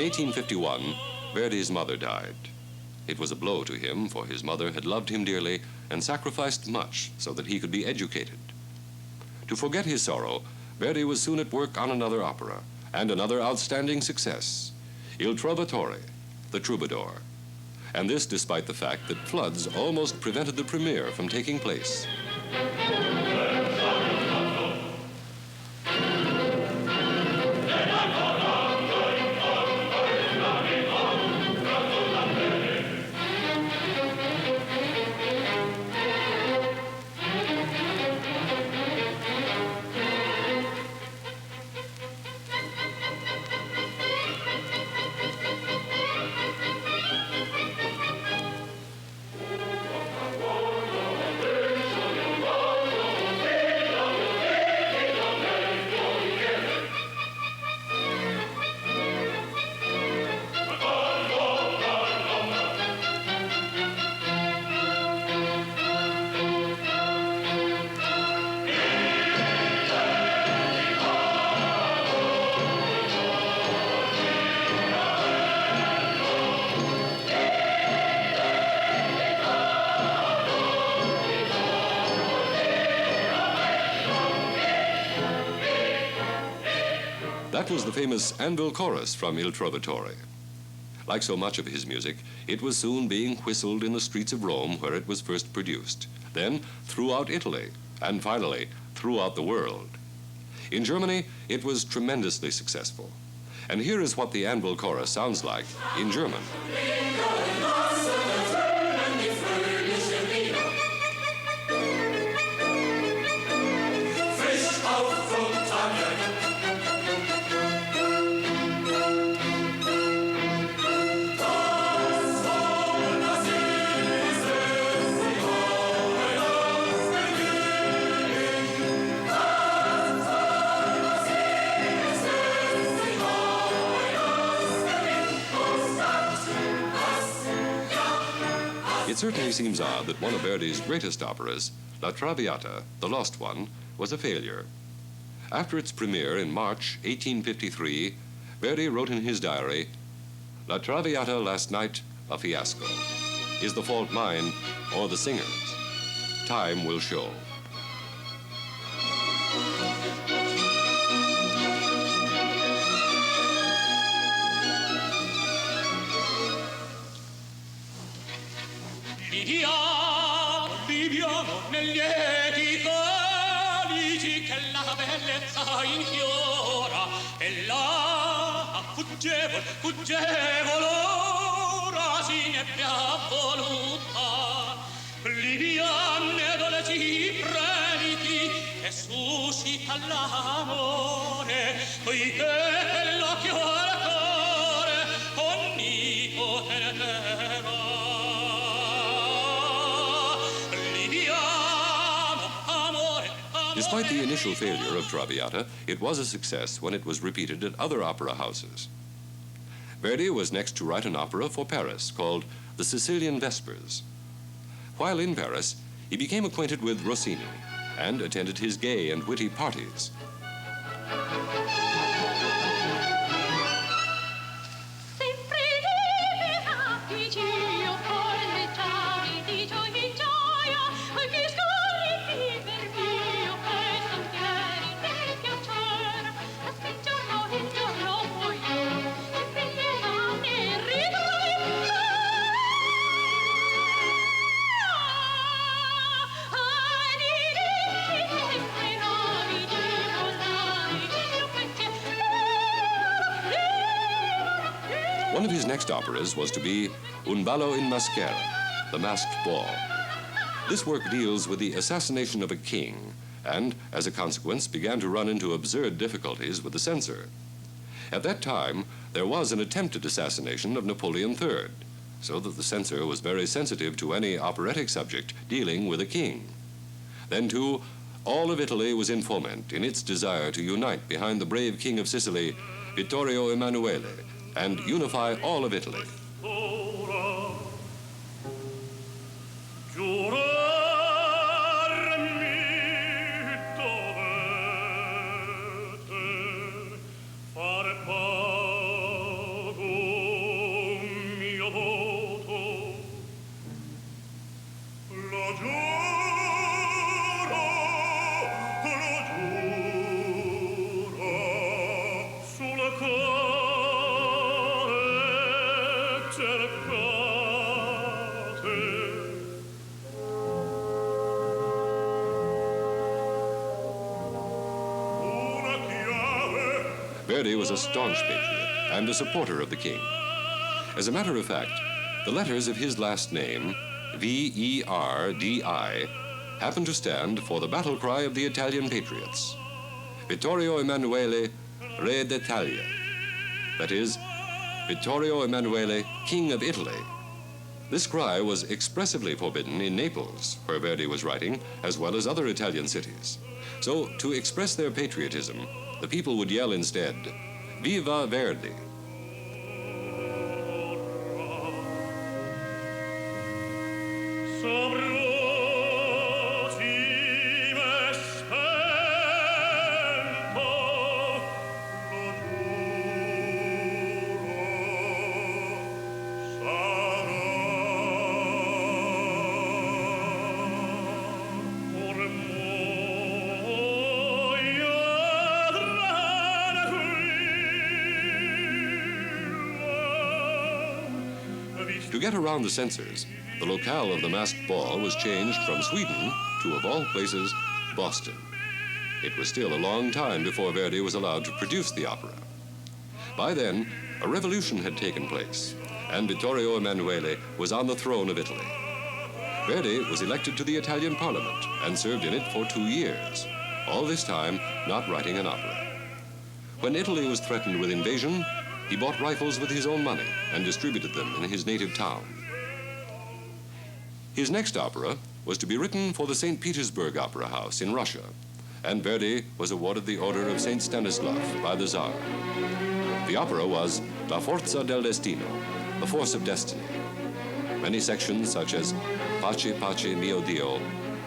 In 1851, Verdi's mother died. It was a blow to him, for his mother had loved him dearly and sacrificed much so that he could be educated. To forget his sorrow, Verdi was soon at work on another opera, and another outstanding success, Il Trovatore, the Troubadour. And this despite the fact that floods almost prevented the premiere from taking place. That was the famous Anvil chorus from Il Trovatore. Like so much of his music, it was soon being whistled in the streets of Rome where it was first produced, then throughout Italy, and finally throughout the world. In Germany, it was tremendously successful. And here is what the Anvil chorus sounds like in German. It certainly seems odd that one of Verdi's greatest operas, La Traviata, The Lost One, was a failure. After its premiere in March 1853, Verdi wrote in his diary, "La Traviata last night, a fiasco. Is the fault mine or the singer's? Time will show." Viviamo negli lieti calici che la bellezza infiora e la fuggevol ora si ne è voluta liviane dolci fremiti e suscita l'amore poiché l'occhio al cuore onnipotente va. Despite the initial failure of Traviata, it was a success when it was repeated at other opera houses. Verdi was next to write an opera for Paris called The Sicilian Vespers. While in Paris, he became acquainted with Rossini and attended his gay and witty parties. One of his next operas was to be Un ballo in maschera, The Masked Ball. This work deals with the assassination of a king and, as a consequence, began to run into absurd difficulties with the censor. At that time, there was an attempted assassination of Napoleon III, so that the censor was very sensitive to any operatic subject dealing with a king. Then, too, all of Italy was in foment in its desire to unite behind the brave king of Sicily, Vittorio Emanuele, and unify all of Italy. Verdi was a staunch patriot and a supporter of the king. As a matter of fact, the letters of his last name, Verdi, happened to stand for the battle cry of the Italian patriots, Vittorio Emanuele, Re d'Italia. That is, Vittorio Emanuele, King of Italy. This cry was expressively forbidden in Naples, where Verdi was writing, as well as other Italian cities. So, to express their patriotism, the people would yell instead, Viva Verdi! To get around the censors, the locale of the masked ball was changed from Sweden to, of all places, Boston. It was still a long time before Verdi was allowed to produce the opera. By then, a revolution had taken place, and Vittorio Emanuele was on the throne of Italy. Verdi was elected to the Italian Parliament and served in it for 2 years, all this time not writing an opera. When Italy was threatened with invasion, he bought rifles with his own money and distributed them in his native town. His next opera was to be written for the St. Petersburg Opera House in Russia, and Verdi was awarded the Order of St. Stanislav by the Tsar. The opera was La Forza del Destino, the Force of Destiny. Many sections such as Pace, Pace, mio Dio,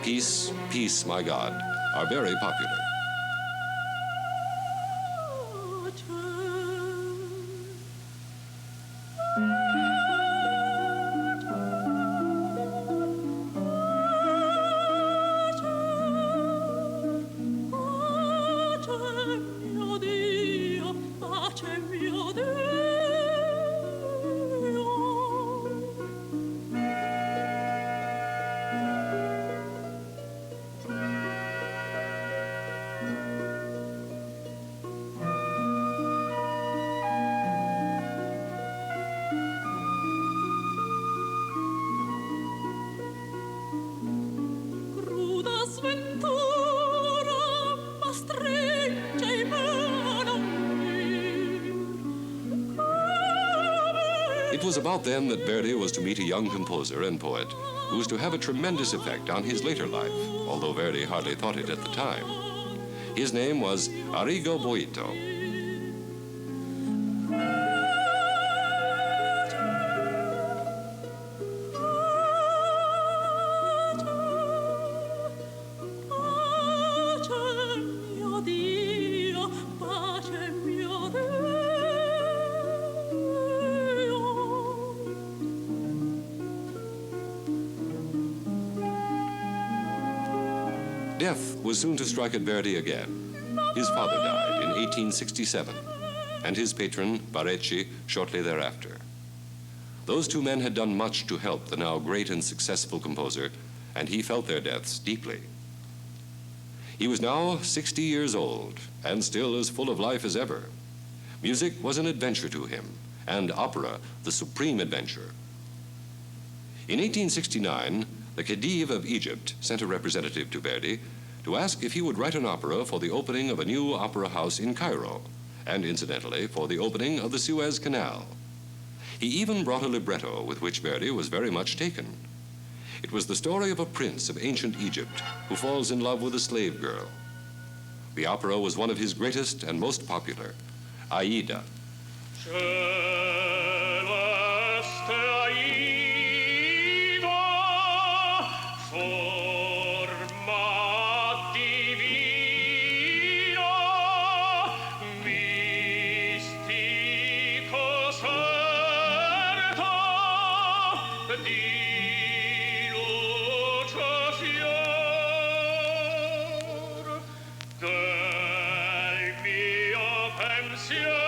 Peace, Peace, my God, are very popular. It was about then that Verdi was to meet a young composer and poet who was to have a tremendous effect on his later life, although Verdi hardly thought it at the time. His name was Arrigo Boito. Death was soon to strike at Verdi again. His father died in 1867, and his patron, Barocci, shortly thereafter. Those two men had done much to help the now great and successful composer, and he felt their deaths deeply. He was now 60 years old, and still as full of life as ever. Music was an adventure to him, and opera the supreme adventure. In 1869, the Khedive of Egypt sent a representative to Verdi to ask if he would write an opera for the opening of a new opera house in Cairo, and incidentally for the opening of the Suez Canal. He even brought a libretto with which Verdi was very much taken. It was the story of a prince of ancient Egypt who falls in love with a slave girl. The opera was one of his greatest and most popular, Aida. Pensiero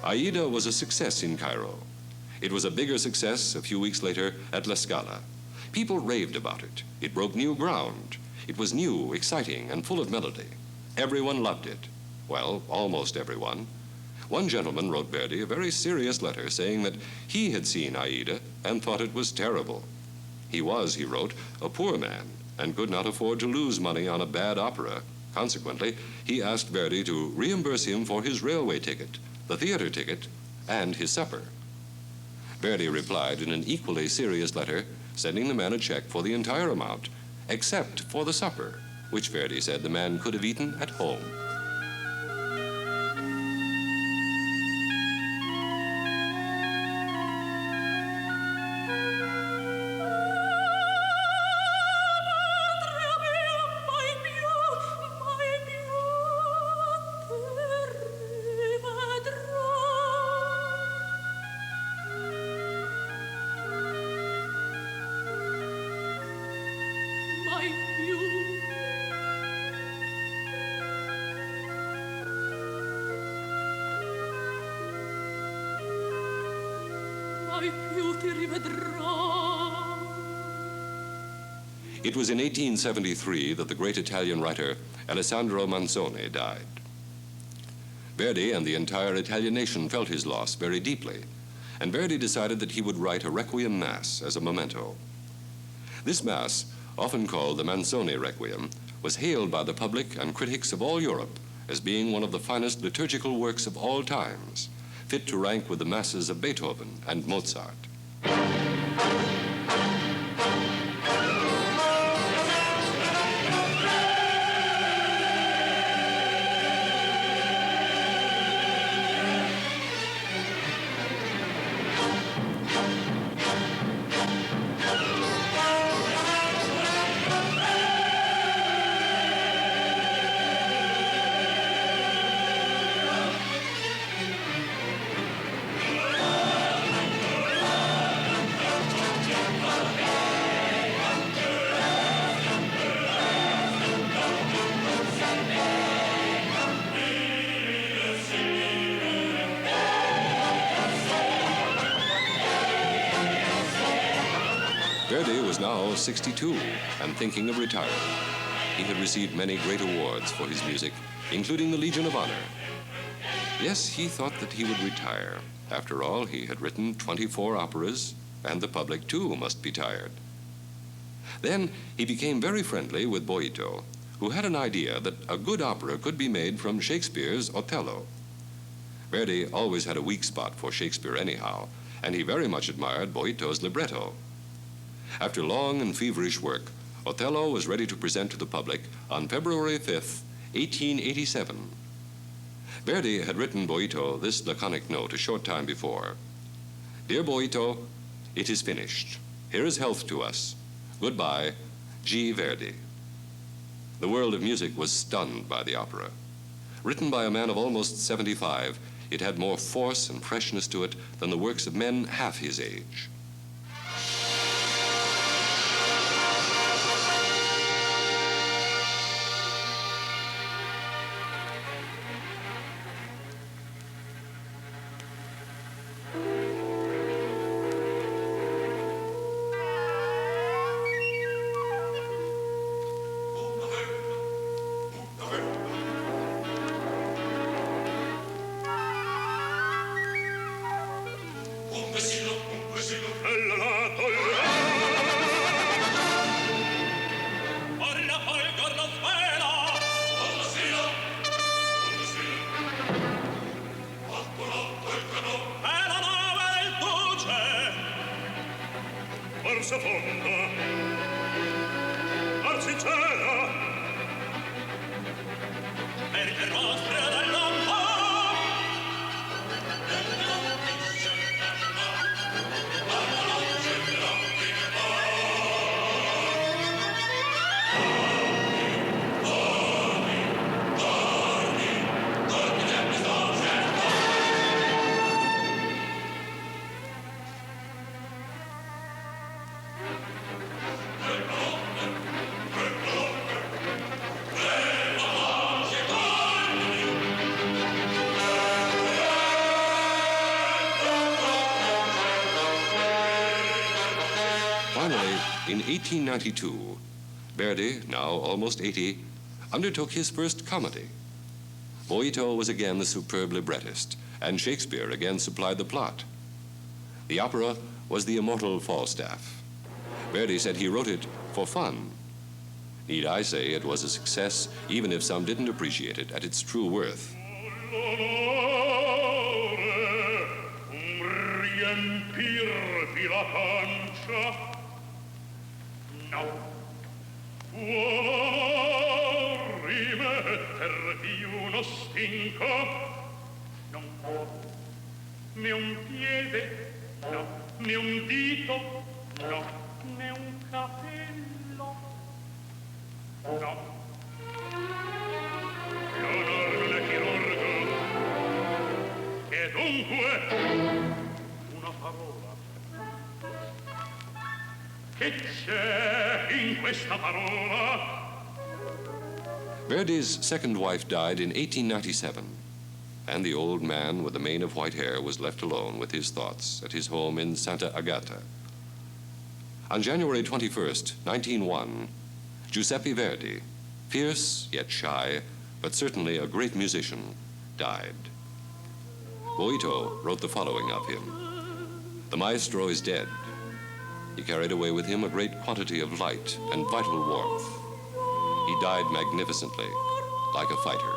Aida was a success in Cairo. It was a bigger success a few weeks later at La Scala. People raved about it. It broke new ground. It was new, exciting, and full of melody. Everyone loved it. Well, almost everyone. One gentleman wrote Verdi a very serious letter saying that he had seen Aida and thought it was terrible. He was, he wrote, a poor man and could not afford to lose money on a bad opera. Consequently, he asked Verdi to reimburse him for his railway ticket, the theater ticket, and his supper. Verdi replied in an equally serious letter, sending the man a check for the entire amount, except for the supper, which Verdi said the man could have eaten at home. It was in 1873 that the great Italian writer Alessandro Manzoni died. Verdi and the entire Italian nation felt his loss very deeply, and Verdi decided that he would write a Requiem Mass as a memento. This Mass, often called the Manzoni Requiem, was hailed by the public and critics of all Europe as being one of the finest liturgical works of all times, fit to rank with the Masses of Beethoven and Mozart. Verdi was now 62 and thinking of retiring. He had received many great awards for his music, including the Legion of Honor. Yes, he thought that he would retire. After all, he had written 24 operas, and the public too must be tired. Then he became very friendly with Boito, who had an idea that a good opera could be made from Shakespeare's Othello. Verdi always had a weak spot for Shakespeare anyhow, and he very much admired Boito's libretto. After long and feverish work, Othello was ready to present to the public on February 5th, 1887. Verdi had written Boito this laconic note a short time before. Dear Boito, it is finished. Here is health to us. Goodbye, G. Verdi. The world of music was stunned by the opera. Written by a man of almost 75, it had more force and freshness to it than the works of men half his age. Finally, in 1892, Verdi, now almost 80, undertook his first comedy. Boito was again the superb librettist, and Shakespeare again supplied the plot. The opera was the immortal Falstaff. Verdi said he wrote it for fun. Need I say it was a success, even if some didn't appreciate it at its true worth. Riempirvi la pancia, no. Rimettervi uno stinco, non può. Né un piede, no. Né un dito, no. Né un capello, no. L'onor non è chirurgo, e dunque una parola. Che c'è in questa parola? Verdi's second wife died in 1897, and the old man with the mane of white hair was left alone with his thoughts at his home in Santa Agata. On January 21st, 1901, Giuseppe Verdi, fierce yet shy, but certainly a great musician, died. Boito wrote the following of him. The maestro is dead. He carried away with him a great quantity of light and vital warmth. He died magnificently, like a fighter.